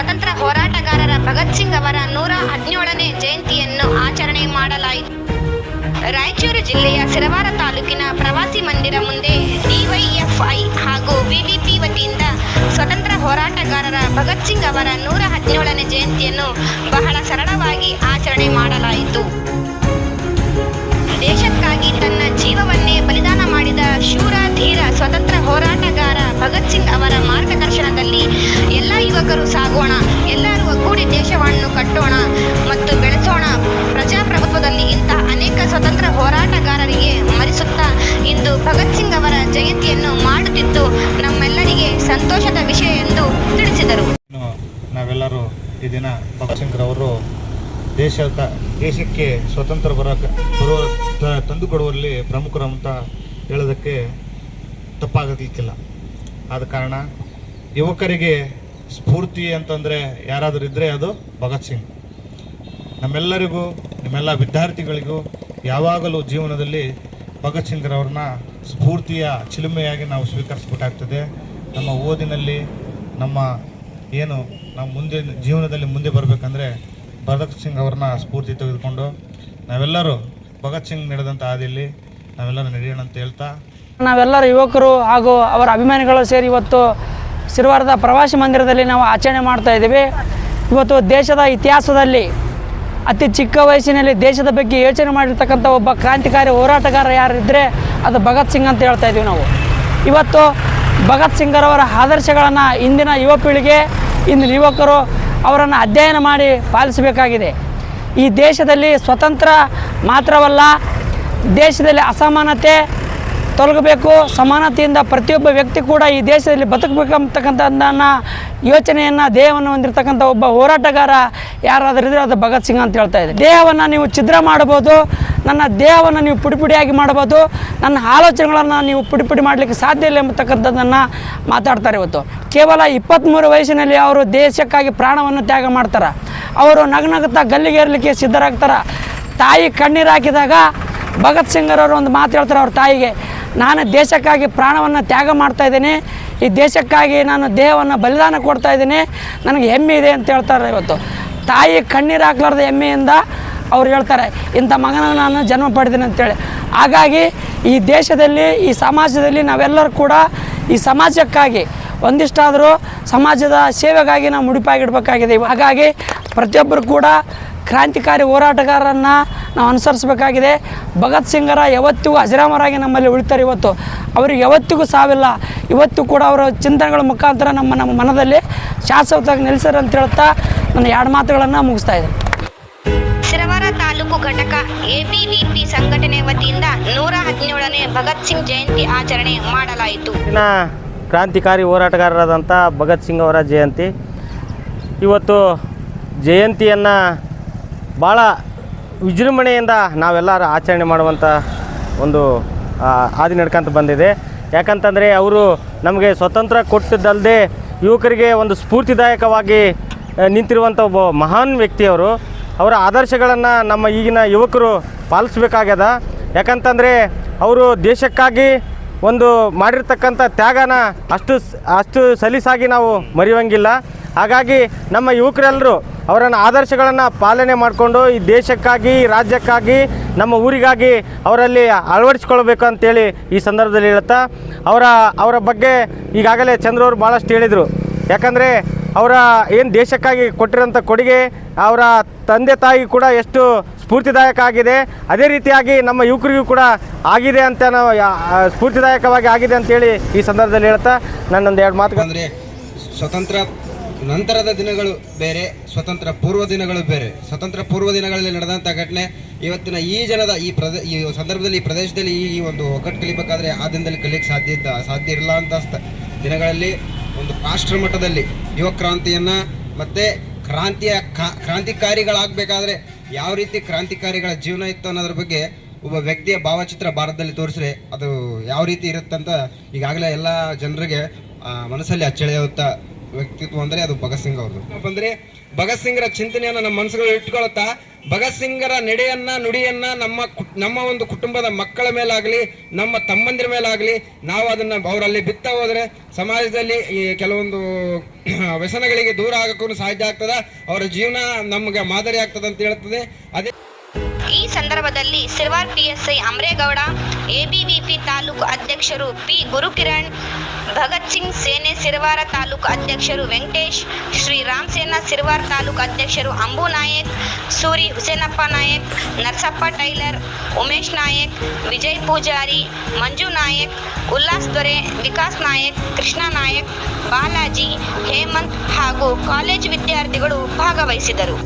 ಸ್ವತಂತ್ರ ಹೋರಾಟಗಾರರ ಭಗತ್ ಸಿಂಗ್ ಅವರ 117ನೇ ಜಯಂತಿಯನ್ನು ಆಚರಣೆ ಮಾಡಲಾಯಿತು. ರಾಯಚೂರು ಜಿಲ್ಲೆಯ ಸಿರವಾರ ತಾಲೂಕಿನ ಪ್ರವಾಸಿ ಮಂದಿರ ಮುಂದೆ ಡಿವೈಎಫ್ಐ ಹಾಗೂ ವಿವಿಪಿ ವತಿಯಿಂದ ಸ್ವತಂತ್ರ ಹೋರಾಟಗಾರರ ಭಗತ್ ಸಿಂಗ್ ಅವರ 117ನೇ ಜಯಂತಿಯನ್ನು ಬಹಳ ಸರಳವಾಗಿ ಆಚರಣೆ ಮಾಡಲಾಯಿತು. ದೇಶಕ್ಕಾಗಿ ತನ್ನ ಜೀವವನ್ನೇ ಬಲಿದಾನ ಮಾಡಿದ ಶೂರ ಧೀರ ಸ್ವತಂತ್ರ ಹೋರಾಟಗಾರ ಭಗತ್ ಸಿಂಗ್ ಅವರ ಮಾರ್ಗದರ್ಶನದಲ್ಲಿ ಎಲ್ಲ ಯುವಕರು ಸಾಗೋಣ, ಎಲ್ಲರೂ ಒಗ್ಗೂಡಿ ದೇಶವನ್ನು ಕಟ್ಟೋಣ ಮತ್ತು ಬೆಳೆಸೋಣ. ಪ್ರಜಾಪ್ರಭುತ್ವದಲ್ಲಿ ಇಂತಹ ಅನೇಕ ಸ್ವತಂತ್ರ ಹೋರಾಟಗಾರರಿಗೆ ಸ್ಮರಿಸುತ್ತಾ ಇಂದು ಭಗತ್ ಸಿಂಗ್ ಅವರ ಜಯಂತಿಯನ್ನು ಮಾಡುತ್ತಿದ್ದು ನಮ್ಮೆಲ್ಲರಿಗೆ ಸಂತೋಷದ ವಿಷಯ ಎಂದು ತಿಳಿಸಿದರು. ನಾವೆಲ್ಲರೂ ಈ ದಿನ ಭಗತ್ ಸಿಂಗ್ ರವರು ದೇಶಕ್ಕೆ ಸ್ವತಂತ್ರ ತಂದುಕೊಡುವಲ್ಲಿ ಪ್ರಮುಖರು ಅಂತ ಹೇಳೋದಕ್ಕೆ ತಪ್ಪಾಗಲಿಕ್ಕಿಲ್ಲ. ಆದ ಕಾರಣ ಯುವಕರಿಗೆ ಸ್ಫೂರ್ತಿ ಅಂತಂದರೆ ಯಾರಾದರೂ ಇದ್ದರೆ ಅದು ಭಗತ್ ಸಿಂಗ್. ನಮ್ಮೆಲ್ಲರಿಗೂ, ನಿಮ್ಮೆಲ್ಲ ವಿದ್ಯಾರ್ಥಿಗಳಿಗೂ ಯಾವಾಗಲೂ ಜೀವನದಲ್ಲಿ ಭಗತ್ ಸಿಂಗ್ ರವ್ರನ್ನ ಸ್ಫೂರ್ತಿಯ ಚಿಲುಮೆಯಾಗಿ ನಾವು ಸ್ವೀಕರಿಸಬೇಕಾಗ್ತದೆ. ನಮ್ಮ ಓದಿನಲ್ಲಿ ನಾವು ಮುಂದೆ ಜೀವನದಲ್ಲಿ ಮುಂದೆ ಬರಬೇಕಂದ್ರೆ ಭಗತ್ ಸಿಂಗ್ ಅವ್ರನ್ನ ಸ್ಫೂರ್ತಿ ತೆಗೆದುಕೊಂಡು ನಾವೆಲ್ಲರೂ ಭಗತ್ ಸಿಂಗ್ ನಡೆದಂಥ ಹಾದಿಯಲ್ಲಿ ನಾವೆಲ್ಲರೂ ನಡೆಯೋಣ ಅಂತ ಹೇಳ್ತಾ, ನಾವೆಲ್ಲರೂ ಯುವಕರು ಹಾಗೂ ಅವರ ಅಭಿಮಾನಿಗಳು ಸೇರಿ ಇವತ್ತು ಸಿರವಾರದ ಪ್ರವಾಸಿ ಮಂದಿರದಲ್ಲಿ ನಾವು ಆಚರಣೆ ಮಾಡ್ತಾ ಇದ್ದೀವಿ. ಇವತ್ತು ದೇಶದ ಇತಿಹಾಸದಲ್ಲಿ ಅತಿ ಚಿಕ್ಕ ವಯಸ್ಸಿನಲ್ಲಿ ದೇಶದ ಬಗ್ಗೆ ಯೋಚನೆ ಮಾಡಿರ್ತಕ್ಕಂಥ ಒಬ್ಬ ಕ್ರಾಂತಿಕಾರಿ ಹೋರಾಟಗಾರ ಯಾರಿದ್ದರೆ ಅದು ಭಗತ್ ಸಿಂಗ್ ಅಂತ ಹೇಳ್ತಾ ಇದ್ದೀವಿ ನಾವು. ಇವತ್ತು ಭಗತ್ ಸಿಂಗರವರ ಆದರ್ಶಗಳನ್ನು ಇಂದಿನ ಯುವ ಪೀಳಿಗೆ, ಇಂದಿನ ಯುವಕರು ಅವರನ್ನು ಅಧ್ಯಯನ ಮಾಡಿ ಪಾಲಿಸಬೇಕಾಗಿದೆ. ಈ ದೇಶದಲ್ಲಿ ಸ್ವತಂತ್ರ ಮಾತ್ರವಲ್ಲ, ದೇಶದಲ್ಲಿ ಅಸಮಾನತೆ ತೊಲಗಬೇಕು, ಸಮಾನತೆಯಿಂದ ಪ್ರತಿಯೊಬ್ಬ ವ್ಯಕ್ತಿ ಕೂಡ ಈ ದೇಶದಲ್ಲಿ ಬದುಕಬೇಕಂತಕ್ಕಂಥದ್ದನ್ನು ಯೋಚನೆಯನ್ನು, ದೇಹವನ್ನು ಹೊಂದಿರತಕ್ಕಂಥ ಒಬ್ಬ ಹೋರಾಟಗಾರ ಯಾರಾದರೂ ಇದ್ದರೆ ಅದು ಭಗತ್ ಸಿಂಗ್ ಅಂತ ಹೇಳ್ತಾ ಇದೆ. ದೇಹವನ್ನು ನೀವು ಛಿದ್ರ ಮಾಡ್ಬೋದು, ನನ್ನ ದೇಹವನ್ನು ನೀವು ಪುಡಿಪುಡಿಯಾಗಿ ಮಾಡ್ಬೋದು, ನನ್ನ ಆಲೋಚನೆಗಳನ್ನು ನೀವು ಪುಡಿಪುಡಿ ಮಾಡಲಿಕ್ಕೆ ಸಾಧ್ಯ ಇಲ್ಲ ಎಂಬತಕ್ಕಂಥದ್ದನ್ನು ಮಾತಾಡ್ತಾರೆ. ಇವತ್ತು ಕೇವಲ 23 ವಯಸ್ಸಿನಲ್ಲಿ ಅವರು ದೇಶಕ್ಕಾಗಿ ಪ್ರಾಣವನ್ನು ತ್ಯಾಗ ಮಾಡ್ತಾರೆ. ಅವರು ನಗನಗುತ್ತಾ ಗಲ್ಲಿಗೇರಲಿಕ್ಕೆ ಸಿದ್ಧರಾಗ್ತಾರೆ. ತಾಯಿ ಕಣ್ಣೀರು ಹಾಕಿದಾಗ ಭಗತ್ ಸಿಂಗರವರು ಒಂದು ಮಾತು ಹೇಳ್ತಾರೆ ಅವ್ರ ತಾಯಿಗೆ, ನಾನು ದೇಶಕ್ಕಾಗಿ ಪ್ರಾಣವನ್ನು ತ್ಯಾಗ ಮಾಡ್ತಾಯಿದ್ದೀನಿ, ಈ ದೇಶಕ್ಕಾಗಿ ನಾನು ದೇಹವನ್ನು ಬಲಿದಾನ ಕೊಡ್ತಾಯಿದ್ದೀನಿ, ನನಗೆ ಹೆಮ್ಮೆ ಇದೆ ಅಂತ ಹೇಳ್ತಾರೆ. ಇವತ್ತು ತಾಯಿ ಕಣ್ಣೀರು ಹಾಕ್ಲಾರ್ದ ಹೆಮ್ಮೆಯಿಂದ ಅವ್ರು ಹೇಳ್ತಾರೆ, ಇಂಥ ಮಗನ ನಾನು ಜನ್ಮ ಪಡೆದೀನಿ ಅಂತೇಳಿ. ಹಾಗಾಗಿ ಈ ದೇಶದಲ್ಲಿ, ಈ ಸಮಾಜದಲ್ಲಿ ನಾವೆಲ್ಲರೂ ಕೂಡ ಈ ಸಮಾಜಕ್ಕಾಗಿ ಒಂದಿಷ್ಟಾದರೂ ಸಮಾಜದ ಸೇವೆಗಾಗಿ ನಾವು ಮುಡಿಪಾಗಿಡಬೇಕಾಗಿದೆ. ಹಾಗಾಗಿ ಪ್ರತಿಯೊಬ್ಬರು ಕೂಡ ಕ್ರಾಂತಿಕಾರಿ ಹೋರಾಟಗಾರರನ್ನು ನಾವು ಅನುಸರಿಸಬೇಕಾಗಿದೆ. ಭಗತ್ ಸಿಂಗರ ಯಾವತ್ತಿಗೂ ಅಜರಾಮರಾಗಿ ನಮ್ಮಲ್ಲಿ ಉಳಿತಾರೆ. ಇವತ್ತು ಅವರಿಗೆ ಯಾವತ್ತಿಗೂ ಸಾವಿಲ್ಲ. ಇವತ್ತು ಕೂಡ ಅವರ ಚಿಂತನೆಗಳ ಮುಖಾಂತರ ನಮ್ಮ ಮನದಲ್ಲಿ ಶಾಶ್ವತವಾಗಿ ನೆಲೆಸರು ಅಂತ ಹೇಳ್ತಾ ನನ್ನ 2 ಮಾತುಗಳನ್ನು ಮುಗಿಸ್ತಾ ಇದ್ದೀನಿ. ಸಿರವಾರ ತಾಲೂಕು ಘಟಕ ಎಬಿವಿಪಿ ಸಂಘಟನೆ ವತಿಯಿಂದ 117ನೇ ಭಗತ್ ಸಿಂಗ್ ಜಯಂತಿ ಆಚರಣೆ ಮಾಡಲಾಯಿತು. ಕ್ರಾಂತಿಕಾರಿ ಹೋರಾಟಗಾರರಾದಂಥ ಭಗತ್ ಸಿಂಗ್ ಅವರ ಜಯಂತಿ. ಇವತ್ತು ಜಯಂತಿಯನ್ನು ಭಾಳ ವಿಜೃಂಭಣೆಯಿಂದ ನಾವೆಲ್ಲರೂ ಆಚರಣೆ ಮಾಡುವಂಥ ಒಂದು ಹಾದಿ ನಡ್ಕೊಂತ ಬಂದಿದೆ. ಯಾಕಂತಂದರೆ ಅವರು ನಮಗೆ ಸ್ವತಂತ್ರ ಕೊಟ್ಟಿದ್ದಲ್ಲದೆ ಯುವಕರಿಗೆ ಒಂದು ಸ್ಫೂರ್ತಿದಾಯಕವಾಗಿ ನಿಂತಿರುವಂಥ ಒಬ್ಬ ಮಹಾನ್ ವ್ಯಕ್ತಿಯವರು. ಅವರ ಆದರ್ಶಗಳನ್ನು ನಮ್ಮ ಈಗಿನ ಯುವಕರು ಪಾಲಿಸಬೇಕಾಗ್ಯದ. ಯಾಕಂತಂದರೆ ಅವರು ದೇಶಕ್ಕಾಗಿ ಒಂದು ಮಾಡಿರ್ತಕ್ಕಂಥ ತ್ಯಾಗನ ಅಷ್ಟು ಸಲೀಸಾಗಿ ನಾವು ಮರೆಯುವಂಗಿಲ್ಲ. ಹಾಗಾಗಿ ನಮ್ಮ ಯುವಕರೆಲ್ಲರೂ ಅವರನ್ನು ಆದರ್ಶಗಳನ್ನು ಪಾಲನೆ ಮಾಡಿಕೊಂಡು ಈ ದೇಶಕ್ಕಾಗಿ, ರಾಜ್ಯಕ್ಕಾಗಿ, ನಮ್ಮ ಊರಿಗಾಗಿ ಅವರಲ್ಲಿ ಅಳವಡಿಸ್ಕೊಳ್ಬೇಕು ಅಂತೇಳಿ ಈ ಸಂದರ್ಭದಲ್ಲಿ ಹೇಳುತ್ತಾ, ಅವರ ಬಗ್ಗೆ ಈಗಾಗಲೇ ಚಂದ್ರವರು ಭಾಳಷ್ಟು ಹೇಳಿದರು. ಯಾಕಂದರೆ ಅವರ ಏನು ದೇಶಕ್ಕಾಗಿ ಕೊಟ್ಟಿರೋಂಥ ಕೊಡುಗೆ ಅವರ ತಂದೆ ತಾಯಿ ಕೂಡ ಎಷ್ಟು ಸ್ಫೂರ್ತಿದಾಯಕ ಆಗಿದೆ, ಅದೇ ರೀತಿಯಾಗಿ ನಮ್ಮ ಯುವಕರಿಗೂ ಕೂಡ ಆಗಿದೆ ಅಂತ ನಾವು ಸ್ಫೂರ್ತಿದಾಯಕವಾಗಿ ಆಗಿದೆ ಅಂತೇಳಿ ಈ ಸಂದರ್ಭದಲ್ಲಿ ಹೇಳ್ತಾ ನನ್ನೊಂದು 2 ಮಾತು. ಅಂದರೆ ಸ್ವತಂತ್ರ ನಂತರದ ದಿನಗಳು ಬೇರೆ, ಸ್ವತಂತ್ರ ಪೂರ್ವ ದಿನಗಳು ಬೇರೆ. ಸ್ವತಂತ್ರ ಪೂರ್ವ ದಿನಗಳಲ್ಲಿ ನಡೆದಂಥ ಘಟನೆ ಇವತ್ತಿನ ಈ ಜನದ ಈ ಸಂದರ್ಭದಲ್ಲಿ ಈ ಪ್ರದೇಶದಲ್ಲಿ ಈ ಒಂದು ಒಗ್ಗಟ್ಟು ಕಲಿಬೇಕಾದ್ರೆ ಆ ದಿನದಲ್ಲಿ ಕಲಿಯಕ್ಕೆ ಸಾಧ್ಯ ಇರಲ್ಲ ಅಂತ ದಿನಗಳಲ್ಲಿ ಒಂದು ರಾಷ್ಟ್ರ ಮಟ್ಟದಲ್ಲಿ ಯುವ ಕ್ರಾಂತಿಯನ್ನು ಮತ್ತು ಕ್ರಾಂತಿಕಾರಿಗಳಾಗಬೇಕಾದ್ರೆ ಯಾವ ರೀತಿ ಕ್ರಾಂತಿಕಾರಿಗಳ ಜೀವನ ಇತ್ತು ಅನ್ನೋದ್ರ ಬಗ್ಗೆ ಒಬ್ಬ ವ್ಯಕ್ತಿಯ ಭಾವಚಿತ್ರ ಭಾರತದಲ್ಲಿ ತೋರಿಸ್ರೆ ಅದು ಯಾವ ರೀತಿ ಇರುತ್ತಂತ ಈಗಾಗಲೇ ಎಲ್ಲ ಜನರಿಗೆ ಮನಸ್ಸಲ್ಲಿ ಅಚ್ಚಳಿಯುತ್ತ ವ್ಯಕ್ತಿತ್ವ ಅಂದರೆ ಅದು ಭಗತ್ ಸಿಂಗ್ ಅವ್ರದ್ದು. ಅಂದರೆ ಭಗತ್ ಸಿಂಗ್ರ ಚಿಂತನೆಯನ್ನು ನಮ್ಮ ಮನಸ್ಸುಗಳು ಇಟ್ಕೊಳ್ತಾ ಭಗತ್ ಸಿಂಗರ ನಡೆಯನ್ನ ನುಡಿಯನ್ನ ನಮ್ಮ ಒಂದು ಕುಟುಂಬದ ಮಕ್ಕಳ ಮೇಲಾಗಲಿ, ನಮ್ಮ ತಮ್ಮಂದಿರ ಮೇಲಾಗಲಿ ನಾವು ಅದನ್ನ ಅವರಲ್ಲಿ ಬಿತ್ತ ಹೋದ್ರೆ ಸಮಾಜದಲ್ಲಿ ಈ ಕೆಲವೊಂದು ವ್ಯಸನಗಳಿಗೆ ದೂರ ಆಗಕ್ಕೂ ಸಾಧ್ಯ ಆಗ್ತದ. ಅವರ ಜೀವನ ನಮ್ಗೆ ಮಾದರಿ ಆಗ್ತದೆ ಅಂತ ಹೇಳ್ತದೆ. ಅದೇ ಈ ಸಂದರ್ಭದಲ್ಲಿ ಸಿರ್ವಾರ್ PSI ಅಮರೇಗೌಡ, ABVP ತಾಲೂಕು ಅಧ್ಯಕ್ಷರು P ಗುರುಕಿರಣ್, ಭಗತ್ ಸಿಂಗ್ ಸೇನೆ ಸಿರ್ವಾರ ತಾಲೂಕು ಅಧ್ಯಕ್ಷರು ವೆಂಕಟೇಶ್, ಶ್ರೀರಾಮ್ ಸೇನಾ ಸಿರ್ವಾರ ತಾಲೂಕು ಅಧ್ಯಕ್ಷರು ಅಂಬು ನಾಯಕ್, ಸೂರಿ ಹುಸೇನಪ್ಪ ನಾಯಕ್, ನರಸಪ್ಪ ಟೈಲರ್, ಉಮೇಶ್ ನಾಯಕ್, ವಿಜಯ್ ಪೂಜಾರಿ, ಮಂಜು ನಾಯಕ್, ಉಲ್ಲಾಸ್ ದೊರೆ, ವಿಕಾಸ್ ನಾಯಕ್, ಕೃಷ್ಣ ನಾಯಕ್, ಬಾಲಾಜಿ, ಹೇಮಂತ್ ಹಾಗೂ ಕಾಲೇಜು ವಿದ್ಯಾರ್ಥಿಗಳು ಭಾಗವಹಿಸಿದರು.